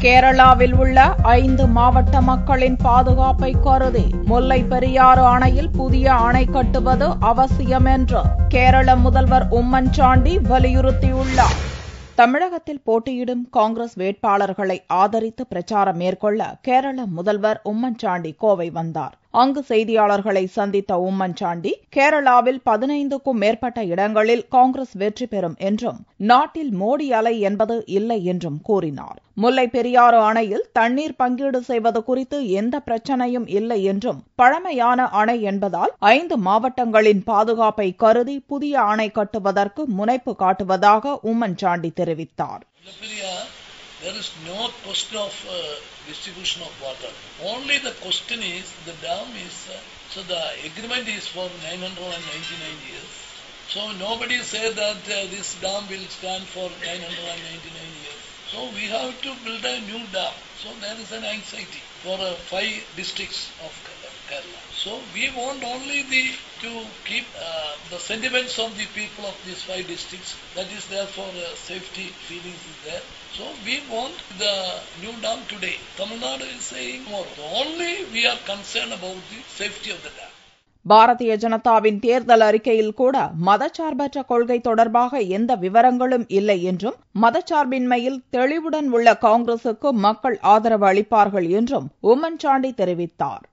கேரளாவில் உள்ள 5 மாவட்ட மக்களின் பாதுகாப்பை கருதி முல்லை பெரியாறு அணையில் புதிய அணை கட்டுவது அவசியம் என்று கேரள முதல்வர் உம்மன் சாண்டி வலியுறுத்தியுள்ளார். தமிழகத்தில் போட்டியிடும் காங்கிரஸ் வேட்பாளர்களை ஆதரித்து பிரச்சாரம் மேற்கொள்ள கேரள முதல்வர் உம்மன் சாண்டி கோவை வந்தார். அங்கு செய்தியாளர்களை சந்தித்த உம்மன் சாண்டி, கேரளாவில் 15க்கும் மேற்பட்ட இடங்களில் காங்கிரஸ் வெற்றி பெறும் என்றும் நாட்டில் மோடி அலை என்பது இல்லை என்றும் கூறினார். முல்லை பெரியாறு அணையில் தண்ணீர் பங்கீடு செய்வது குறித்து எந்த பிரச்சனையும் இல்லை என்றும், பழமையான அணை என்பதால் 5 மாவட்டங்களின் பாதுகாப்பை கருதி புதிய அணை கட்டுவதற்கு முனைப்பு காட்டுவதாக உம்மன் சாண்டி தெரிவித்தார். There is no question of distribution of water. Only the question is the dam is, so the agreement is for 999 years. So nobody said that this dam will stand for 999 years. So we have to build a new dam. So there is an anxiety for 5 districts of Kerala. So we want only to keep the sentiments of the people of these 5 districts. That is therefore safety feelings is there. So we want the new dam today. Tamil Nadu is saying more. Only we are concerned about the safety of the dam. Bharatiya ஜனதாவின் தேர்தல் அறிக்கையில் கூட மதச்சார்பற்ற கொள்கை தொடர்பாக எந்த விவரங்களும் இல்லை என்றும், மதச்சார்பின்மையில் தெளிவுடன் உள்ள காங்கிரசுக்கு மக்கள் ஆதரவு அளிப்பார்கள் என்றும் உம்மன் சாண்டி தெரிவித்தார்.